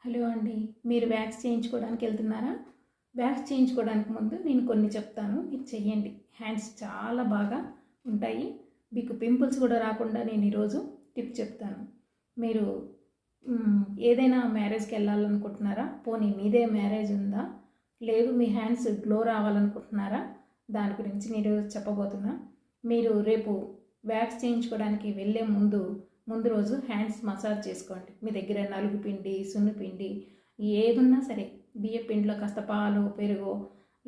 Hello అండి. మీరు wax చేయించుకోవడానికి వెళ్తున్నారా? వ్యాక్స్ చేయించుకోవడానికి ముందు నేను కొన్ని చెప్తాను, మీరు చెయ్యండి. హ్యాండ్స్ చాలా బాగా ఉంటాయి. మీకు పింపుల్స్ కూడా రాకుండా నేను ఈరోజు టిప్ చెప్తాను. మీరు ఏదైనా మ్యారేజ్కి వెళ్ళాలనుకుంటున్నారా? పోనీ మీదే మ్యారేజ్ ఉందా? లేదు మీ హ్యాండ్స్ గ్లో రావాలనుకుంటున్నారా? దాని గురించి నేను చెప్పబోతున్నా. మీరు రేపు వ్యాక్స్ చేయించుకోవడానికి వెళ్ళే ముందు రోజు హ్యాండ్స్ మసాజ్ చేసుకోండి. మీ దగ్గర నలుగు పిండి, సున్నిపిండి ఏదున్నా సరే, బియ్య పిండిలో కాస్త పాలు, పెరుగు,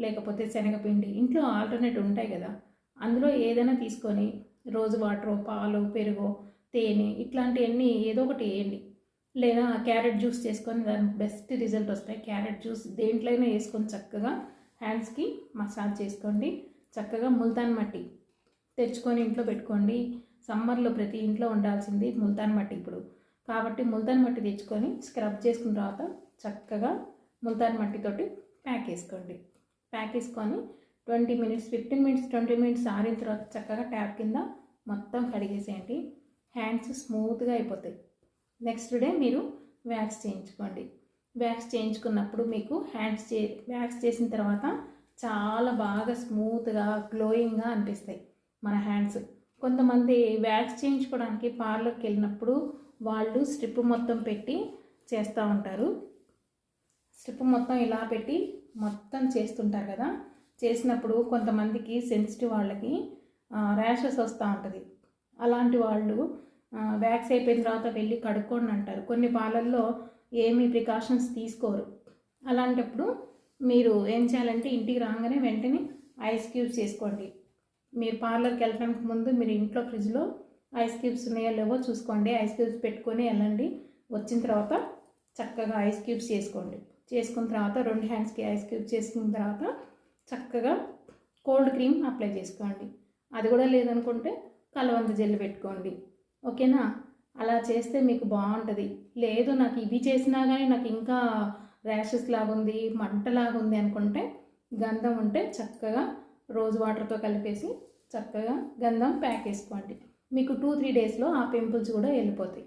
లేకపోతే శనగపిండి, ఇంట్లో ఆల్టర్నేట్ ఉంటాయి కదా, అందులో ఏదైనా తీసుకొని రోజు వాటర్, పాలు, పెరుగు, తేనె ఇట్లాంటివన్నీ ఏదో ఒకటి వేయండి. లేదా క్యారెట్ జ్యూస్ చేసుకొని దానికి బెస్ట్ రిజల్ట్ వస్తాయి. క్యారెట్ జ్యూస్ దేంట్లోనే వేసుకొని చక్కగా హ్యాండ్స్కి మసాజ్ చేసుకోండి. చక్కగా ముల్తాన్ మట్టి తెచ్చుకొని ఇంట్లో పెట్టుకోండి. సమ్మర్లో ప్రతి ఇంట్లో ఉండాల్సింది ముల్తాన్ మట్టి ఇప్పుడు. కాబట్టి ముల్తాన్ మట్టి తెచ్చుకొని స్క్రబ్ చేసుకున్న తర్వాత చక్కగా ముల్తాన్ మట్టితోటి ప్యాక్ వేసుకోండి. ప్యాక్ వేసుకొని 20 మినిట్స్, 15 మినిట్స్, 20 మినిట్స్ ఆరిన తర్వాత చక్కగా ట్యాప్ కింద మొత్తం కడిగేసేయండి. హ్యాండ్స్ స్మూత్గా అయిపోతాయి. నెక్స్ట్ డే మీరు వ్యాక్స్ చేయించుకోండి. వ్యాక్స్ చేయించుకున్నప్పుడు మీకు వ్యాక్స్ చేసిన తర్వాత చాలా బాగా స్మూత్గా, గ్లోయింగ్గా అనిపిస్తాయి మన హ్యాండ్స్. కొంతమంది వ్యాక్స్ చేయించుకోవడానికి పార్లర్కి వెళ్ళినప్పుడు వాళ్ళు స్ట్రిప్ మొత్తం పెట్టి చేస్తూ ఉంటారు. స్ట్రిప్ మొత్తం ఇలా పెట్టి మొత్తం చేస్తుంటారు కదా. చేసినప్పుడు కొంతమందికి సెన్సిటివ్ వాళ్ళకి ర్యాషెస్ వస్తూ ఉంటుంది. అలాంటి వాళ్ళు వ్యాక్స్ అయిపోయిన తర్వాత వెళ్ళి కడుక్కోండి అంటారు. కొన్ని పార్లర్లో ఏమీ ప్రికాషన్స్ తీసుకోరు. అలాంటప్పుడు మీరు ఏం చేయాలంటే ఇంటికి రాగానే వెంటనే ఐస్ క్యూబ్స్ చేసుకోండి. మీరు పార్లర్కి వెళ్ళడానికి ముందు మీరు ఇంట్లో ఫ్రిడ్జ్లో ఐస్ క్యూబ్స్ ఉన్నాయో లేవో చూసుకోండి. ఐస్ క్యూబ్స్ పెట్టుకొని వెళ్ళండి. వచ్చిన తర్వాత చక్కగా ఐస్ క్యూబ్స్ చేసుకోండి. చేసుకున్న తర్వాత 2 హ్యాండ్స్కి ఐస్ క్యూబ్స్ చేసుకున్న తర్వాత చక్కగా కోల్డ్ క్రీమ్ అప్లై చేసుకోండి. అది కూడా లేదనుకుంటే కలవంద జెల్ పెట్టుకోండి. ఓకేనా? అలా చేస్తే మీకు బాగుంటుంది. లేదు నాకు ఇవి చేసినా కానీ నాకు ఇంకా ర్యాషెస్ లాగుంది, మంటలాగుంది అనుకుంటే గంధం ఉంటే చక్కగా రోజ్ వాటర్తో కలిపేసి చక్కగా గంధం ప్యాక్ వేసుకోండి. మీకు 2-3 డేస్లో ఆ పింపుల్స్ కూడా వెళ్ళిపోతాయి.